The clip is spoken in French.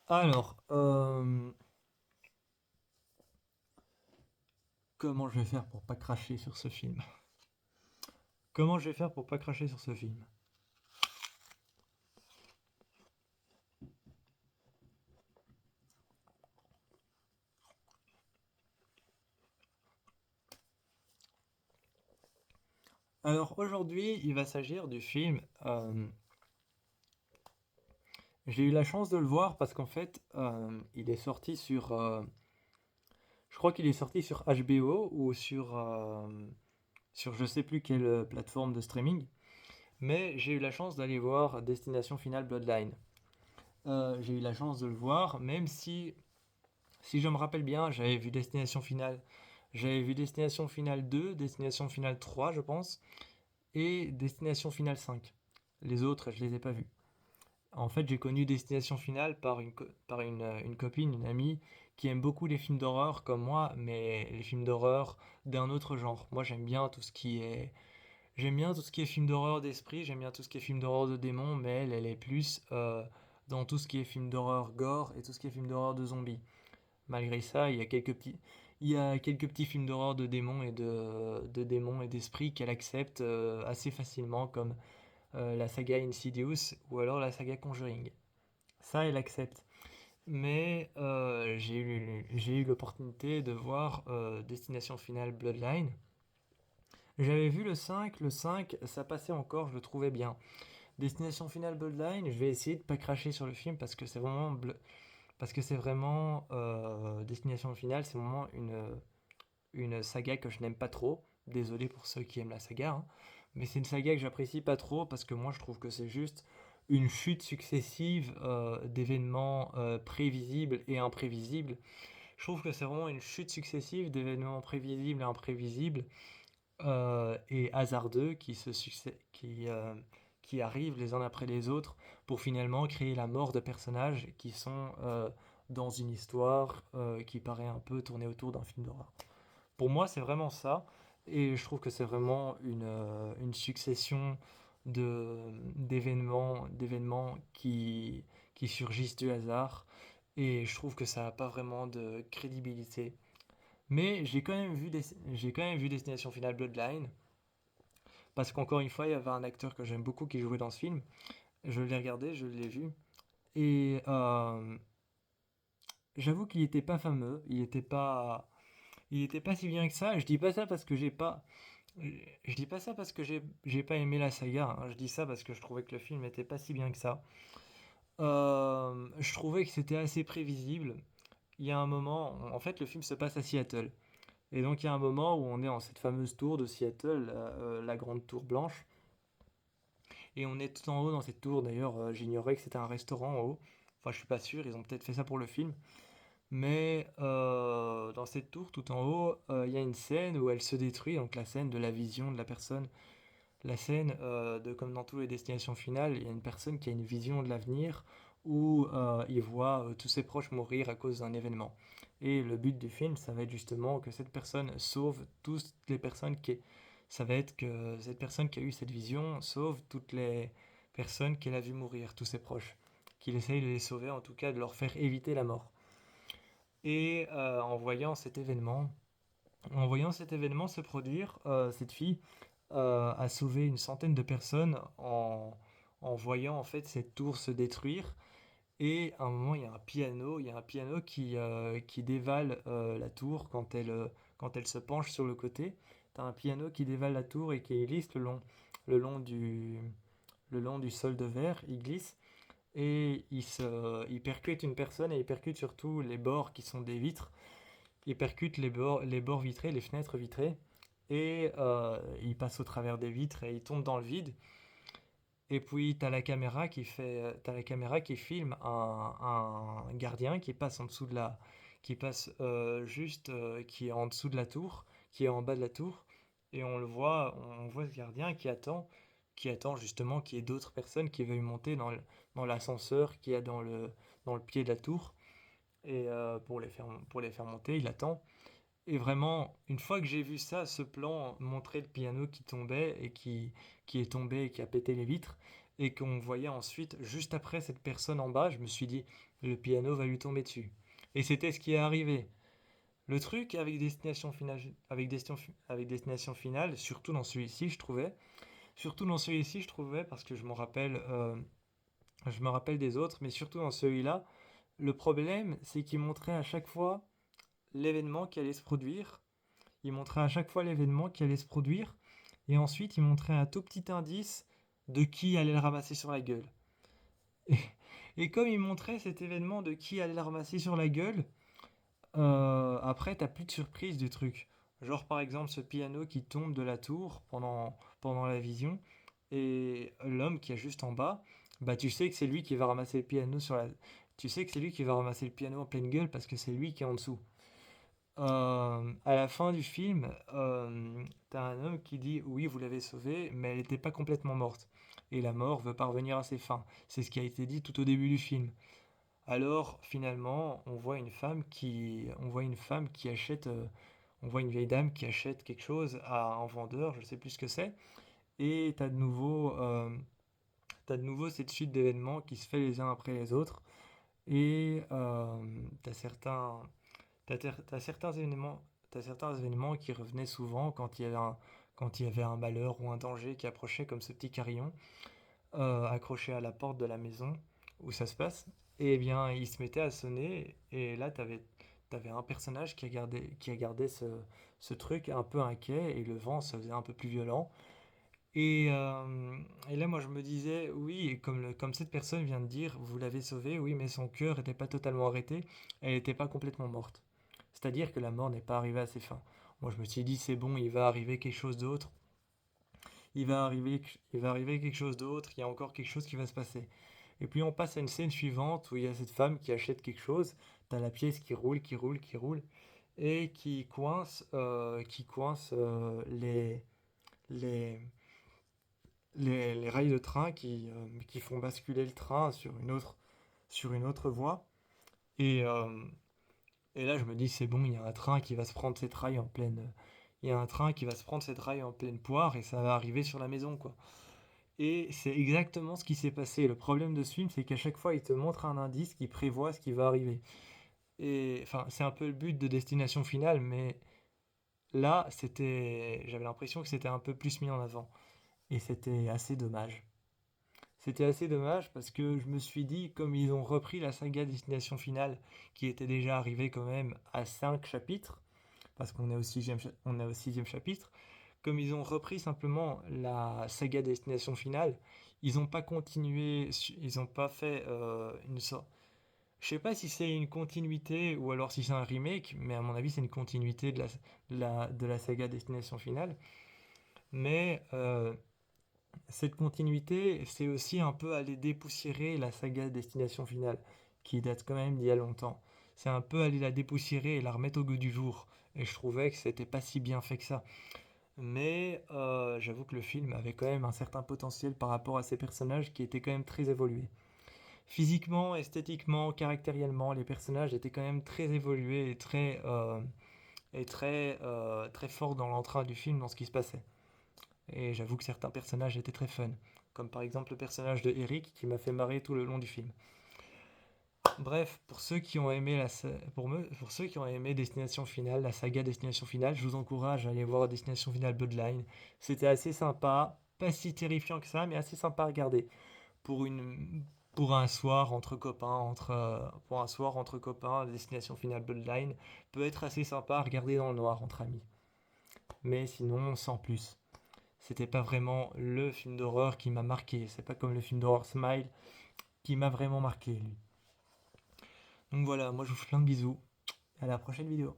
Alors, comment je vais faire pour pas cracher sur ce film? Comment je vais faire pour pas cracher sur ce film? Alors aujourd'hui, il va s'agir du film. J'ai eu la chance de le voir parce qu'en fait, il est sorti sur. Je crois qu'il est sorti sur HBO ou sur je sais plus quelle plateforme de streaming. Mais j'ai eu la chance d'aller voir Destination Finale Bloodline. J'ai eu la chance de le voir, même si je me rappelle bien, j'avais vu Destination Finale 2, Destination Finale 3, je pense, et Destination Finale 5. Les autres, je les ai pas vus. En fait, j'ai connu Destination Finale par une copine, une amie, qui aime beaucoup les films d'horreur comme moi, mais les films d'horreur d'un autre genre. Moi, j'aime bien tout ce qui est film d'horreur d'esprit, j'aime bien tout ce qui est film d'horreur de démons, mais elle est plus dans tout ce qui est film d'horreur gore et tout ce qui est film d'horreur de zombies. Malgré ça, il y a quelques petits films d'horreur de démons et d'esprits qu'elle accepte assez facilement, comme la saga Insidious ou alors la saga Conjuring. Ça, elle accepte. Mais j'ai eu l'opportunité de voir Destination Finale Bloodline. J'avais vu le 5 ça passait encore, je le trouvais bien. Destination Finale Bloodline, je vais essayer de pas cracher sur le film parce que c'est vraiment Destination Finale, c'est vraiment une saga que je n'aime pas trop. Désolé pour ceux qui aiment la saga, hein. Mais c'est une saga que j'apprécie pas trop parce que moi je trouve que c'est juste une chute successive d'événements prévisibles et imprévisibles. Je trouve que c'est vraiment une chute successive d'événements prévisibles et imprévisibles et hasardeux qui arrivent les uns après les autres pour finalement créer la mort de personnages qui sont dans une histoire qui paraît un peu tourner autour d'un film d'horreur. Pour moi, c'est vraiment ça. Et je trouve que c'est vraiment une succession d'événements qui surgissent du hasard. Et je trouve que ça n'a pas vraiment de crédibilité. Mais j'ai quand même vu Destination Finale Bloodline. Parce qu'encore une fois, il y avait un acteur que j'aime beaucoup qui jouait dans ce film. Je l'ai regardé, je l'ai vu. Et j'avoue qu'il n'était pas fameux. Il était pas si bien que ça. Je dis pas ça parce que je dis pas ça parce que j'ai pas aimé la saga, hein. Je dis ça parce que je trouvais que le film était pas si bien que ça. Je trouvais que c'était assez prévisible. Il y a un moment, en fait, le film se passe à Seattle. Et donc, il y a un moment où on est dans cette fameuse tour de Seattle, la grande tour blanche. Et on est tout en haut dans cette tour. D'ailleurs, j'ignorais que c'était un restaurant en haut. Enfin, je suis pas sûr, ils ont peut-être fait ça pour le film. Mais dans cette tour, tout en haut, il y a une scène où elle se détruit. Donc, la scène de la vision de la personne. La scène, comme dans toutes les destinations finales, il y a une personne qui a une vision de l'avenir où il voit tous ses proches mourir à cause d'un événement. Et le but du film, ça va être justement que cette personne sauve toutes les personnes qui... Ça va être que cette personne qui a eu cette vision sauve toutes les personnes qu'elle a vu mourir, tous ses proches. Qu'il essaye de les sauver, en tout cas de leur faire éviter la mort. Et en voyant cet événement se produire, cette fille a sauvé une centaine de personnes en voyant en fait cette tour se détruire. Et à un moment, il y a un piano qui dévale la tour quand elle se penche sur le côté. T'as un piano qui dévale la tour et qui glisse le long du, le long du sol de verre. Il glisse et il percute une personne et il percute surtout les bords qui sont des vitres. Il percute les bords vitrés, les fenêtres vitrées, et il passe au travers des vitres et il tombe dans le vide. Et puis t'as la caméra qui filme un gardien qui passe en dessous de la, qui passe juste, qui est en dessous de la tour, qui est en bas de la tour, et on voit ce gardien qui attend justement qu'il y ait d'autres personnes qui veuillent monter dans l'ascenseur qu'il y a dans le pied de la tour, et pour les faire monter, il attend. Et vraiment, une fois que j'ai vu ça, ce plan montrer le piano qui tombait qui est tombé et qui a pété les vitres, et qu'on voyait ensuite, juste après cette personne en bas, je me suis dit, le piano va lui tomber dessus. Et c'était ce qui est arrivé. Le truc avec Destination Finale, surtout dans celui-ci, je trouvais, parce que je me rappelle des autres, mais surtout dans celui-là, le problème, c'est qu'il montrait à chaque fois l'événement qui allait se produire. Il montrait à chaque fois l'événement qui allait se produire, et ensuite il montrait un tout petit indice de qui allait le ramasser sur la gueule. Et, et comme il montrait cet événement de qui allait le ramasser sur la gueule, après t'as plus de surprise du truc. Genre par exemple ce piano qui tombe de la tour pendant la vision, et l'homme qui est juste en bas, bah tu sais que c'est lui qui va ramasser le piano Tu sais que c'est lui qui va ramasser le piano en pleine gueule parce que c'est lui qui est en dessous. À la fin du film, t'as un homme qui dit oui, vous l'avez sauvée, mais elle n'était pas complètement morte. Et la mort veut parvenir à ses fins. C'est ce qui a été dit tout au début du film. Alors, finalement, on voit une vieille dame qui achète quelque chose à un vendeur, je ne sais plus ce que c'est, et t'as de nouveau cette suite d'événements qui se fait les uns après les autres, et t'as certains, t'as certains événements qui revenaient souvent quand il y avait un malheur ou un danger qui approchait, comme ce petit carillon accroché à la porte de la maison où ça se passe. Et bien, il se mettait à sonner, et là, t'avais un personnage qui a gardé ce truc un peu inquiet, et le vent se faisait un peu plus violent. Et là, moi, je me disais, oui, et comme cette personne vient de dire, vous l'avez sauvée, oui, mais son cœur n'était pas totalement arrêté, elle n'était pas complètement morte. C'est-à-dire que la mort n'est pas arrivée à ses fins. Moi, je me suis dit, c'est bon, il va arriver quelque chose d'autre, il va arriver quelque chose d'autre, il y a encore quelque chose qui va se passer. Et puis on passe à une scène suivante où il y a cette femme qui achète quelque chose, t'as la pièce qui roule, qui roule, qui roule, et qui coince les, les rails de train qui font basculer le train sur une autre voie. Et, euh, et là, je me dis, c'est bon, il y a un train qui va se prendre cette rail en pleine. Il y a un train qui va se prendre cette rail en pleine poire et ça va arriver sur la maison, quoi. Et c'est exactement ce qui s'est passé. Le problème de ce film, c'est qu'à chaque fois, il te montre un indice qui prévoit ce qui va arriver. Et enfin, c'est un peu le but de Destination Finale, mais là, j'avais l'impression que c'était un peu plus mis en avant. Et c'était assez dommage. C'était assez dommage parce que je me suis dit, comme ils ont repris la saga Destination Finale, qui était déjà arrivée quand même à 5 chapitres, parce qu'on est on est au sixième chapitre, comme ils ont repris simplement la saga Destination Finale, ils n'ont pas continué, ils n'ont pas fait une sorte. Je sais pas si c'est une continuité ou alors si c'est un remake, mais à mon avis c'est une continuité de la saga Destination Finale. Mais cette continuité, c'est aussi un peu aller dépoussiérer la saga Destination Finale, qui date quand même d'il y a longtemps. C'est un peu aller la dépoussiérer et la remettre au goût du jour. Et je trouvais que c'était pas si bien fait que ça. Mais j'avoue que le film avait quand même un certain potentiel par rapport à ces personnages qui étaient quand même très évolués. Physiquement, esthétiquement, caractériellement, les personnages étaient quand même très évolués et très forts dans l'entrain du film, dans ce qui se passait. Et j'avoue que certains personnages étaient très fun, comme par exemple le personnage de Eric qui m'a fait marrer tout le long du film. Bref, pour ceux qui ont aimé Destination Finale, la saga Destination Finale, je vous encourage à aller voir Destination Finale Bloodline. C'était assez sympa, pas si terrifiant que ça, mais assez sympa à regarder pour une pour un soir entre copains, pour un soir entre copains, Destination Finale Bloodline peut être assez sympa à regarder dans le noir entre amis. Mais sinon, sans plus. C'était pas vraiment le film d'horreur qui m'a marqué. C'est pas comme le film d'horreur Smile qui m'a vraiment marqué, lui. Donc voilà, moi je vous fais plein de bisous. À la prochaine vidéo.